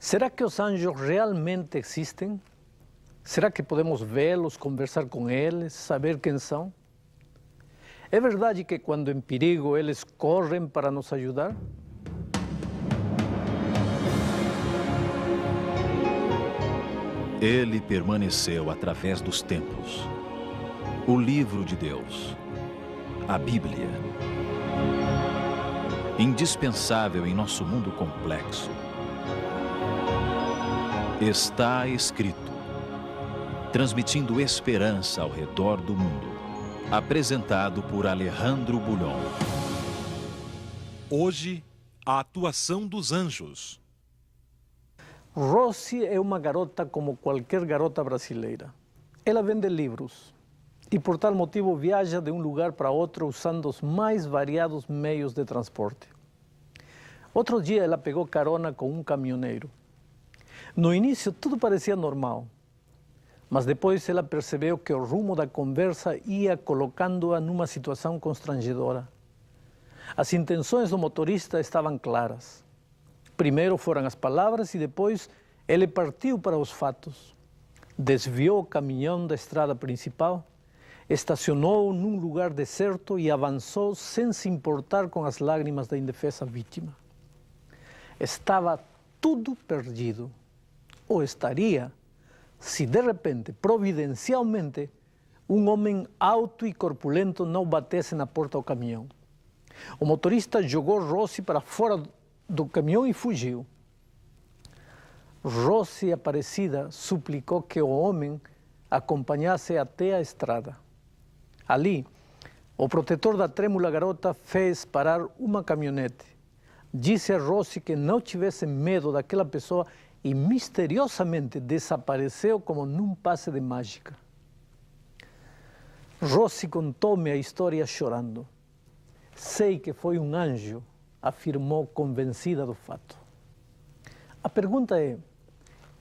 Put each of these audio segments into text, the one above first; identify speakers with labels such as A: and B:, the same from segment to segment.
A: Será que os anjos realmente existem? Será que podemos vê-los, conversar com eles, saber quem são? É verdade que quando em perigo eles correm para nos ajudar?
B: Ele permaneceu através dos tempos. O livro de Deus, a Bíblia. Indispensável em nosso mundo complexo. Está escrito, transmitindo esperança ao redor do mundo. Apresentado por Alejandro Bulhon.
C: Hoje, a atuação dos anjos.
A: Rosi é uma garota como qualquer garota brasileira. Ela vende livros e, por tal motivo, viaja de um lugar para outro usando os mais variados meios de transporte. Outro dia, ela pegou carona com um caminhoneiro. No início, tudo parecia normal, mas depois ela percebeu que o rumo da conversa ia colocando-a numa situação constrangedora. As intenções do motorista estavam claras. Primeiro foram as palavras e depois ele partiu para os fatos. Desviou o caminhão da estrada principal, estacionou num lugar deserto e avançou sem se importar com as lágrimas da indefesa vítima. Estava tudo perdido. Ou estaria, se de repente, providencialmente, um homem alto e corpulento não batesse na porta do caminhão. O motorista jogou Rosi para fora do caminhão e fugiu. Rosi Aparecida suplicou que o homem acompanhasse até a estrada. Ali, o protetor da trêmula garota fez parar uma caminhonete. Disse a Rosi que não tivesse medo daquela pessoa e misteriosamente desapareceu como num passe de mágica. Rosi contou-me a história chorando. Sei que foi um anjo, afirmou convencida do fato. A pergunta é,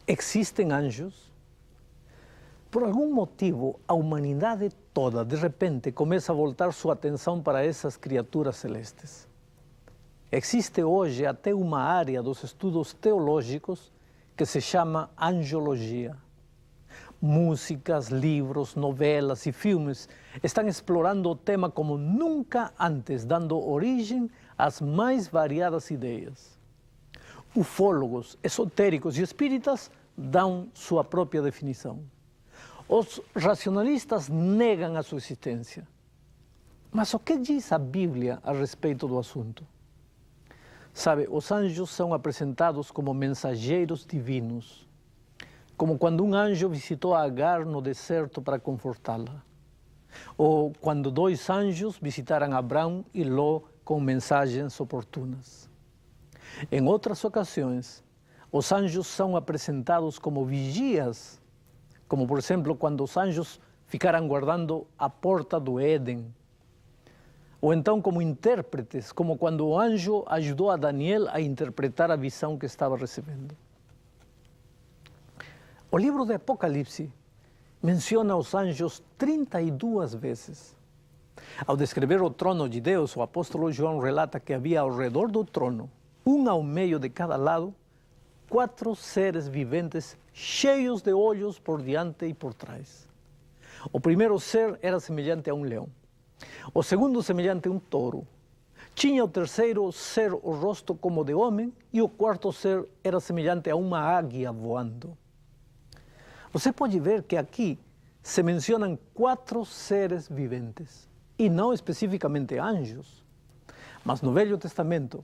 A: existem anjos? Por algum motivo, a humanidade toda, de repente, começa a voltar sua atenção para essas criaturas celestes. Existe hoje até uma área dos estudos teológicos que se chama angiologia. Músicas, livros, novelas e filmes estão explorando o tema como nunca antes, dando origem às mais variadas ideias. Ufólogos, esotéricos e espíritas dão sua própria definição. Os racionalistas negam a sua existência. Mas o que diz a Bíblia a respeito do assunto? Sabe, os anjos são apresentados como mensageiros divinos, como quando um anjo visitou Agar no deserto para confortá-la, ou quando dois anjos visitaram Abraão e Ló com mensagens oportunas. Em outras ocasiões, os anjos são apresentados como vigias, como por exemplo quando os anjos ficaram guardando a porta do Éden, ou então como intérpretes, como quando o anjo ajudou a Daniel a interpretar a visão que estava recebendo. O livro de Apocalipse menciona os anjos 32 vezes. Ao descrever o trono de Deus, o apóstolo João relata que havia ao redor do trono, um ao meio de cada lado, 4 seres viventes cheios de olhos por diante e por trás. O primeiro ser era semelhante a um leão. O segundo semelhante a um touro. Tinha o terceiro ser o rosto como de homem e o quarto ser era semelhante a uma águia voando. Você pode ver que aqui se mencionam 4 seres viventes e não especificamente anjos. Mas no Velho Testamento,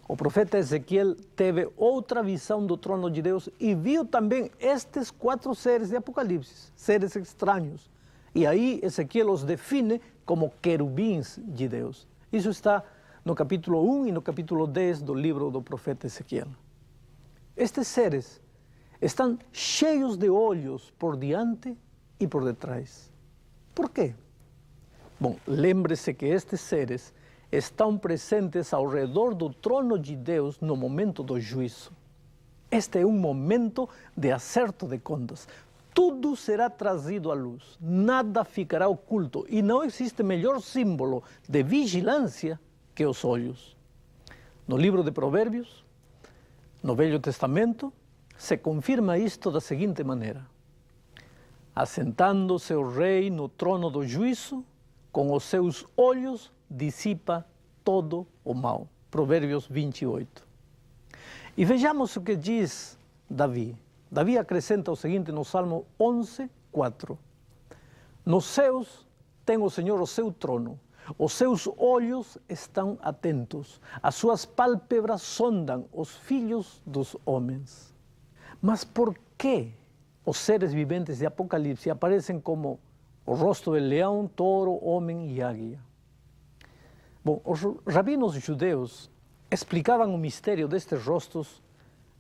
A: o profeta Ezequiel teve outra visão do trono de Deus e viu também estes 4 seres de Apocalipse, seres estranhos. E aí Ezequiel os define como querubins de Deus. Isso está no capítulo 1 e no capítulo 10 do livro do profeta Ezequiel. Estes seres estão cheios de olhos por diante e por detrás. Por quê? Bom, lembre-se que estes seres estão presentes ao redor do trono de Deus no momento do juízo. Este é um momento de acerto de contas. Tudo será trazido à luz, nada ficará oculto e não existe melhor símbolo de vigilância que os olhos. No livro de Provérbios, no Velho Testamento se confirma isto da seguinte maneira: assentando-se o rei no trono do juízo, com os seus olhos dissipa todo o mal. Provérbios 28. E vejamos o que diz Davi. Davi acrescenta o seguinte no Salmo 11, 4. Nos céus tem o Senhor o seu trono, os seus olhos estão atentos, as suas pálpebras sondam os filhos dos homens. Mas por que os seres viventes de Apocalipse aparecem como o rosto de leão, touro, homem e águia? Bom, os rabinos judeus explicavam o mistério destes rostos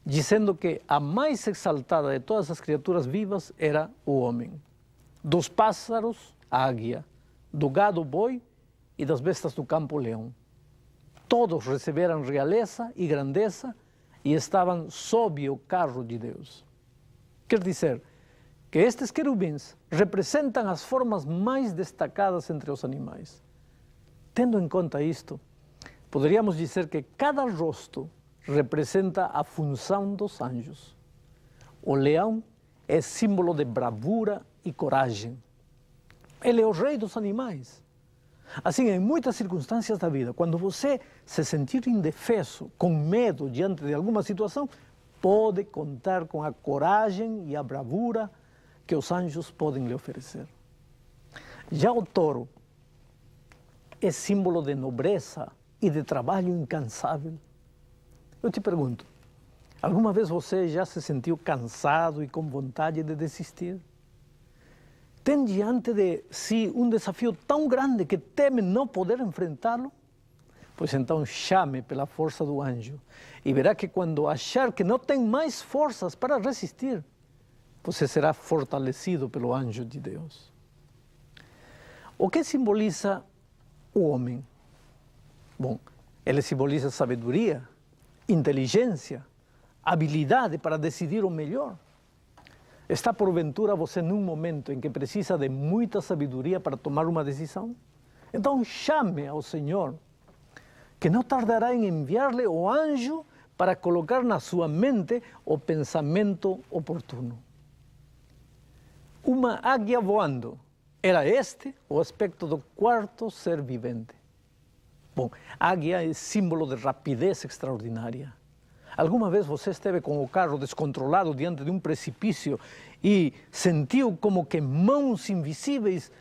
A: dizendo que a mais exaltada de todas as criaturas vivas era o homem. Dos pássaros, a águia, do gado, o boi, e das bestas do campo, o leão. Todos receberam realeza e grandeza e estavam sob o carro de Deus. Quer dizer que estes querubins representam as formas mais destacadas entre os animais. Tendo em conta isto, poderíamos dizer que cada rosto representa a função dos anjos. O leão é símbolo de bravura e coragem. Ele é o rei dos animais. Assim, em muitas circunstâncias da vida, quando você se sentir indefeso, com medo diante de alguma situação, pode contar com a coragem e a bravura que os anjos podem lhe oferecer. Já o touro é símbolo de nobreza e de trabalho incansável. Eu te pergunto, alguma vez você já se sentiu cansado e com vontade de desistir? Tem diante de si um desafio tão grande que teme não poder enfrentá-lo? Pois então chame pela força do anjo e verá que quando achar que não tem mais forças para resistir, você será fortalecido pelo anjo de Deus. O que simboliza o homem? Bom, ele simboliza sabedoria, inteligência, habilidade para decidir o melhor. Está porventura você num momento em que precisa de muita sabedoria para tomar uma decisão? Então chame ao Senhor, que não tardará em enviar-lhe o anjo para colocar na sua mente o pensamento oportuno. Uma águia voando, era este o aspecto do quarto ser vivente. Bom, águia é símbolo de rapidez extraordinária. Alguma vez você esteve com o carro descontrolado diante de um precipício e sentiu como que mãos invisíveis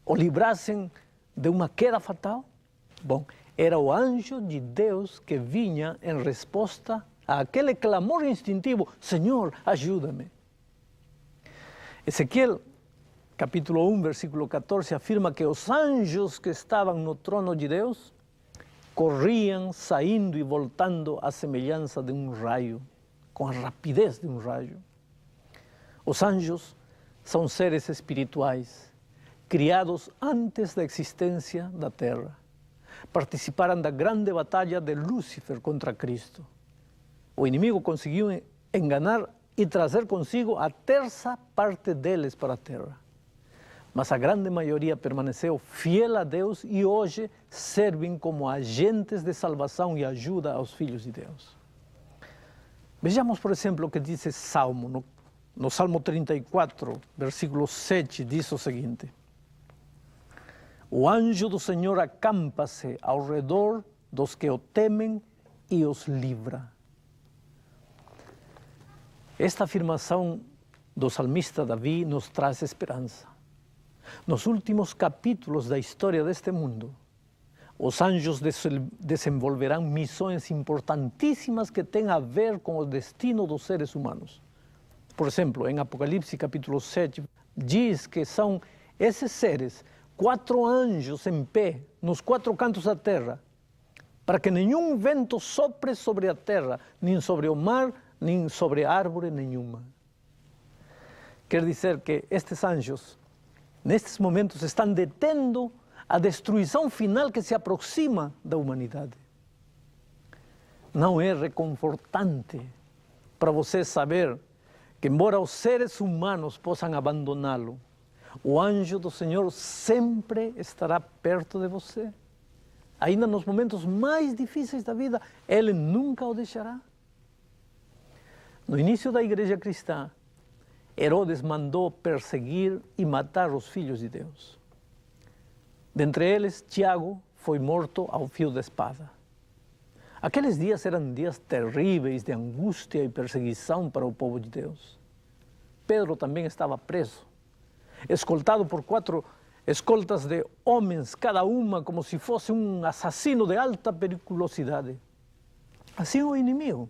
A: o livrassem de uma queda fatal? Bom, era o anjo de Deus que vinha em resposta àquele clamor instintivo: Senhor, ajuda-me. Ezequiel, capítulo 1, versículo 14, afirma que os anjos que estavam no trono de Deus corriam, saindo e voltando à semelhança de um raio, com a rapidez de um raio. Os anjos são seres espirituais, criados antes da existência da terra. Participaram da grande batalha de Lúcifer contra Cristo. O inimigo conseguiu enganar e trazer consigo a terça parte deles para a terra. Mas a grande maioria permaneceu fiel a Deus e hoje servem como agentes de salvação e ajuda aos filhos de Deus. Vejamos, por exemplo, o que diz esse Salmo. No Salmo 34, versículo 7, diz o seguinte: O anjo do Senhor acampa-se ao redor dos que o temem e os livra. Esta afirmação do salmista Davi nos traz esperança. Nos últimos capítulos da história deste mundo, os anjos desenvolverão missões importantíssimas que têm a ver com o destino dos seres humanos. Por exemplo, em Apocalipse capítulo 7, diz que são esses seres 4 anjos em pé nos 4 cantos da terra, para que nenhum vento sopre sobre a terra, nem sobre o mar, nem sobre árvore nenhuma. Quer dizer que estes anjos, nestes momentos, estão detendo a destruição final que se aproxima da humanidade. Não é reconfortante para você saber que, embora os seres humanos possam abandoná-lo, o anjo do Senhor sempre estará perto de você. Ainda nos momentos mais difíceis da vida, Ele nunca o deixará. No início da igreja cristã, Herodes mandou perseguir e matar os filhos de Deus. Dentre eles, Tiago foi morto ao fio da espada. Aqueles dias eram dias terríveis de angústia e perseguição para o povo de Deus. Pedro também estava preso, escoltado por 4 escoltas de homens, cada uma como se fosse um assassino de alta periculosidade. Assim o inimigo,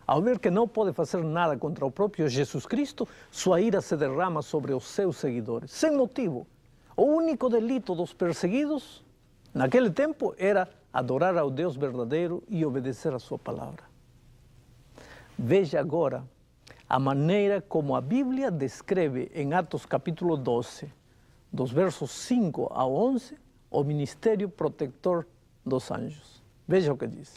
A: ao ver que não pode fazer nada contra o próprio Jesus Cristo, sua ira se derrama sobre os seus seguidores, sem motivo. O único delito dos perseguidos, naquele tempo, era adorar ao Deus verdadeiro e obedecer a sua palavra. Veja agora a maneira como a Bíblia descreve em Atos capítulo 12, dos versos 5 a 11, o ministério protetor dos anjos. Veja o que diz.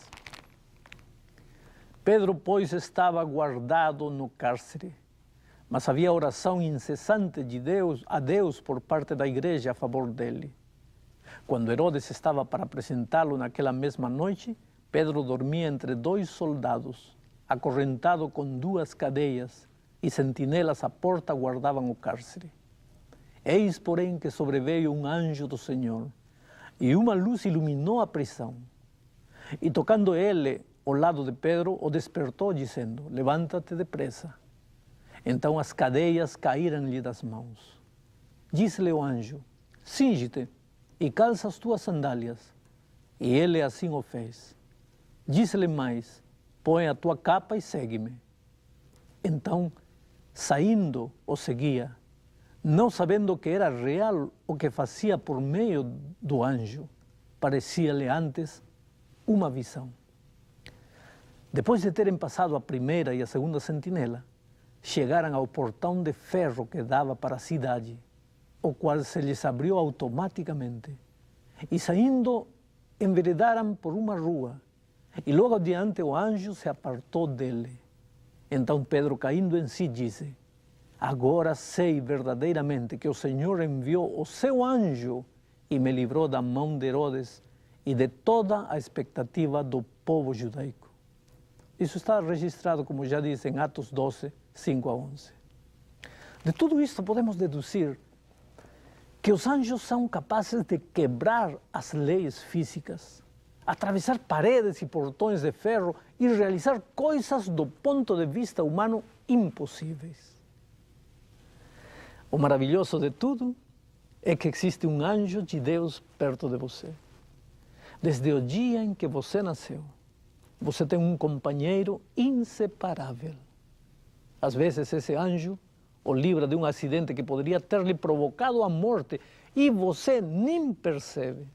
A: Pedro, pois, estava guardado no cárcere, mas havia oração incessante a Deus por parte da igreja a favor dele. Quando Herodes estava para apresentá-lo naquela mesma noite, Pedro dormia entre 2 soldados, acorrentado com 2 cadeias, e sentinelas à porta guardavam o cárcere. Eis, porém, que sobreveio um anjo do Senhor, e uma luz iluminou a prisão. E tocando ele ao lado de Pedro, o despertou, dizendo: levanta-te depressa. Então as cadeias caíram-lhe das mãos. Disse-lhe o anjo: cinge-te e calça as tuas sandálias. E ele assim o fez. Disse-lhe mais: põe a tua capa e segue-me. Então, saindo, o seguia, não sabendo que era real o que fazia por meio do anjo. Parecia-lhe antes uma visão. Depois de terem passado a primeira e a segunda sentinela, chegaram ao portão de ferro que dava para a cidade, o qual se lhes abriu automaticamente. E saindo, enveredaram por uma rua, e logo adiante o anjo se apartou dele. Então Pedro, caindo em si, disse: agora sei verdadeiramente que o Senhor enviou o seu anjo e me livrou da mão de Herodes e de toda a expectativa do povo judaico. Isso está registrado, como já disse, em Atos 12, 5 a 11. De tudo isto podemos deduzir que os anjos são capazes de quebrar as leis físicas, atravessar paredes e portões de ferro e realizar coisas do ponto de vista humano impossíveis. O maravilhoso de tudo é que existe um anjo de Deus perto de você. Desde o dia em que você nasceu, você tem um companheiro inseparável. Às vezes esse anjo o livra de um acidente que poderia ter lhe provocado a morte e você nem percebe.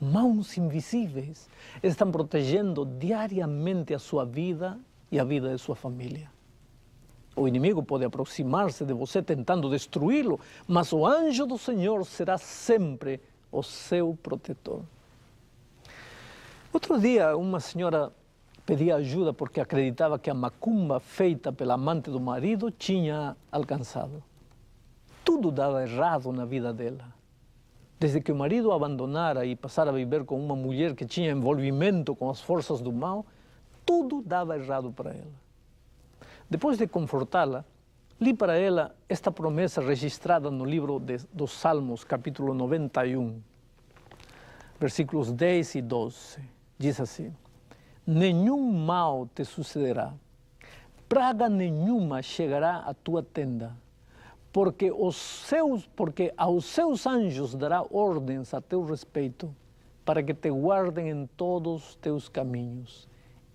A: Mãos invisíveis estão protegendo diariamente a sua vida e a vida de sua família. O inimigo pode aproximar-se de você tentando destruí-lo, mas o anjo do Senhor será sempre o seu protetor. Outro dia, uma senhora pedia ajuda porque acreditava que a macumba feita pela amante do marido tinha alcançado. Tudo dava errado na vida dela. Desde que o marido a abandonara e passara a viver com uma mulher que tinha envolvimento com as forças do mal, tudo dava errado para ela. Depois de confortá-la, li para ela esta promessa registrada no livro dos Salmos, capítulo 91, versículos 10 e 12. Diz assim: nenhum mal te sucederá, praga nenhuma chegará à tua tenda, porque aos seus anjos dará ordens a teu respeito, para que te guardem em todos os teus caminhos.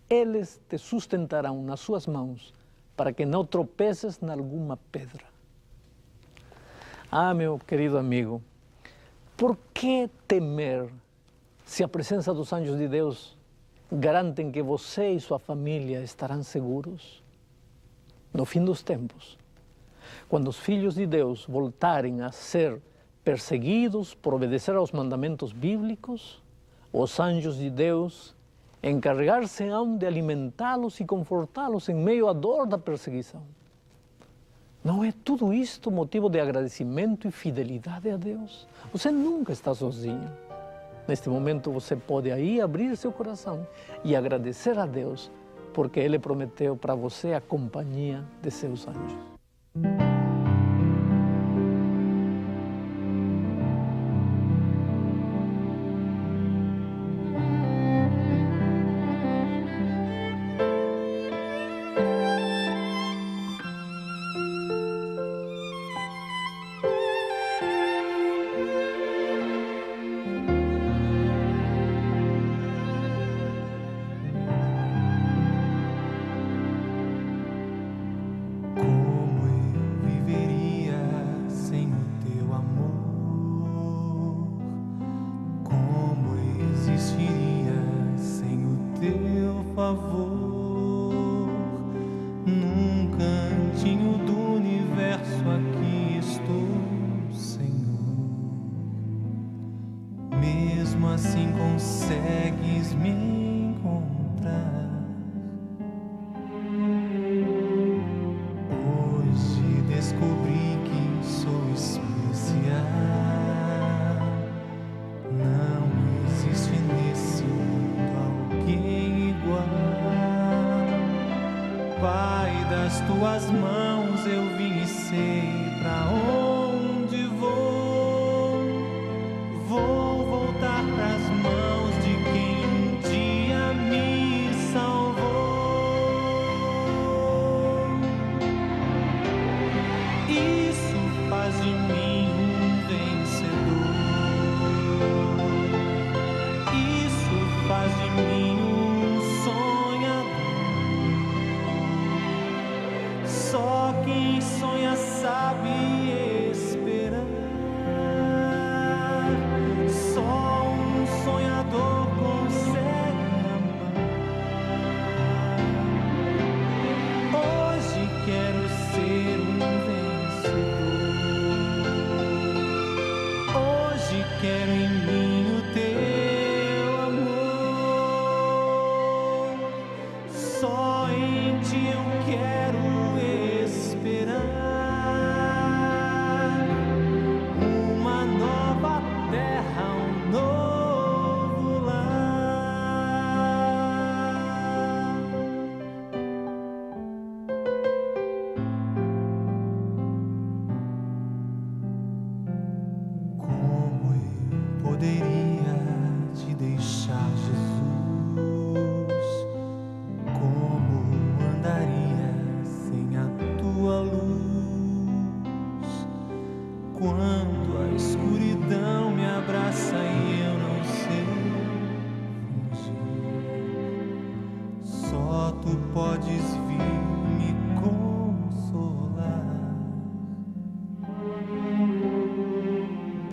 A: Eles te sustentarão nas suas mãos, para que não tropeces em alguma pedra. Ah, meu querido amigo, por que temer se a presença dos anjos de Deus garantem que você e sua família estarão seguros? No fim dos tempos, quando os filhos de Deus voltarem a ser perseguidos por obedecer aos mandamentos bíblicos, os anjos de Deus encarregar-se-ão de alimentá-los e confortá-los em meio à dor da perseguição. Não é tudo isto motivo de agradecimento e fidelidade a Deus? Você nunca está sozinho. Neste momento você pode aí abrir seu coração e agradecer a Deus porque Ele prometeu para você a companhia de seus anjos.
D: Num cantinho do universo aqui estou, Senhor. Mesmo assim consegues me encontrar. Hoje descobri que sou especial. Não existe nesse mundo alguém igual. Pai, das tuas mãos eu vim e sei pra onde vou. Vou voltar pras mãos de quem um dia me salvou. Isso faz de mim um vencedor. Isso faz de mim um sonhador. Só quem sonha sabe esperar. Só um sonhador consegue amar. Hoje quero ser um vencedor. Hoje quero em mim o teu amor. Só em ti eu quero esperar uma nova terra, um novo lar. Como eu poderia te deixar, Jesus? Como andaria sem a tua luz? Quando a escuridão me abraça e eu não sei fugir, só tu podes vir me consolar.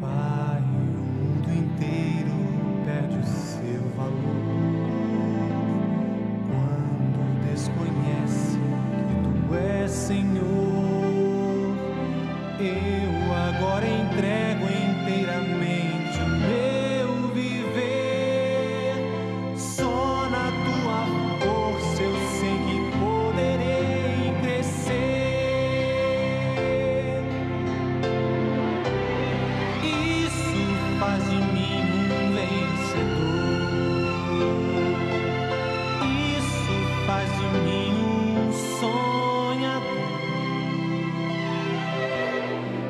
D: Pai, o mundo inteiro perde o seu valor quando desconhece que tu és Senhor. Eu agora entrego inteiramente o meu viver. Só na tua força eu sei que poderei crescer. Isso faz de mim um vencedor. Isso faz de mim um sonhador.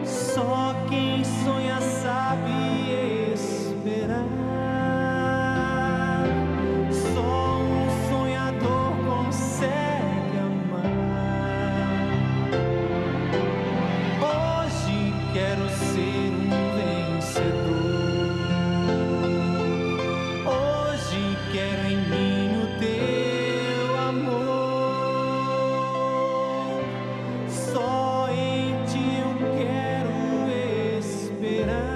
D: Só quem sonha sabe esperar. Só um sonhador consegue amar. Hoje quero ser um vencedor. Hoje quero em mim o teu amor. Só em ti eu quero esperar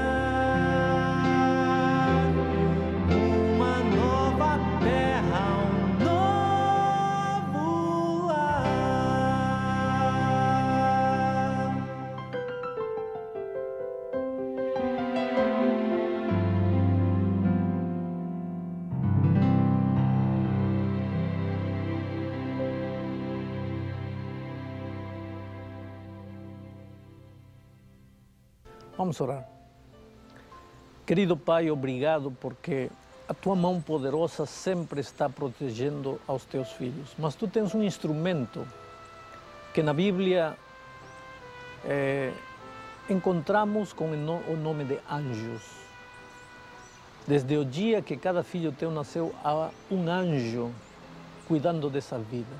D: uma nova terra, um novo lar.
A: Vamos orar. Querido Pai, obrigado porque a tua mão poderosa sempre está protegendo aos teus filhos, mas tu tens um instrumento que na Bíblia encontramos com o nome de anjos. Desde o dia que cada filho teu nasceu, há um anjo cuidando dessa vida.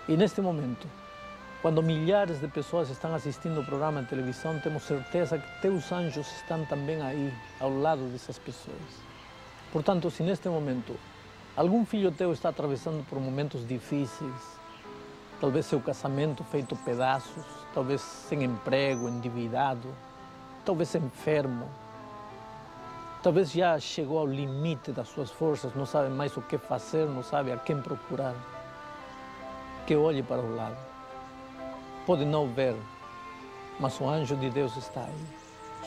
A: E neste momento, quando milhares de pessoas estão assistindo o programa de televisão, temos certeza que teus anjos estão também aí, ao lado dessas pessoas. Portanto, se neste momento algum filho teu está atravessando por momentos difíceis, talvez seu casamento feito pedaços, talvez sem emprego, endividado, talvez enfermo, talvez já chegou ao limite das suas forças, não sabe mais o que fazer, não sabe a quem procurar, que olhe para o lado. Pode não ver, mas o anjo de Deus está aí,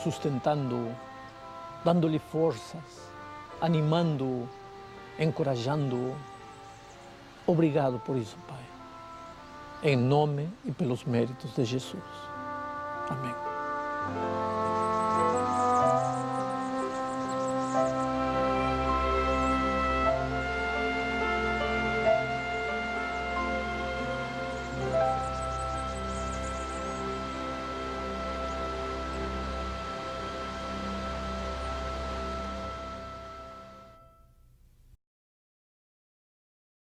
A: sustentando-o, dando-lhe forças, animando-o, encorajando-o. Obrigado por isso, Pai. Em nome e pelos méritos de Jesus. Amém.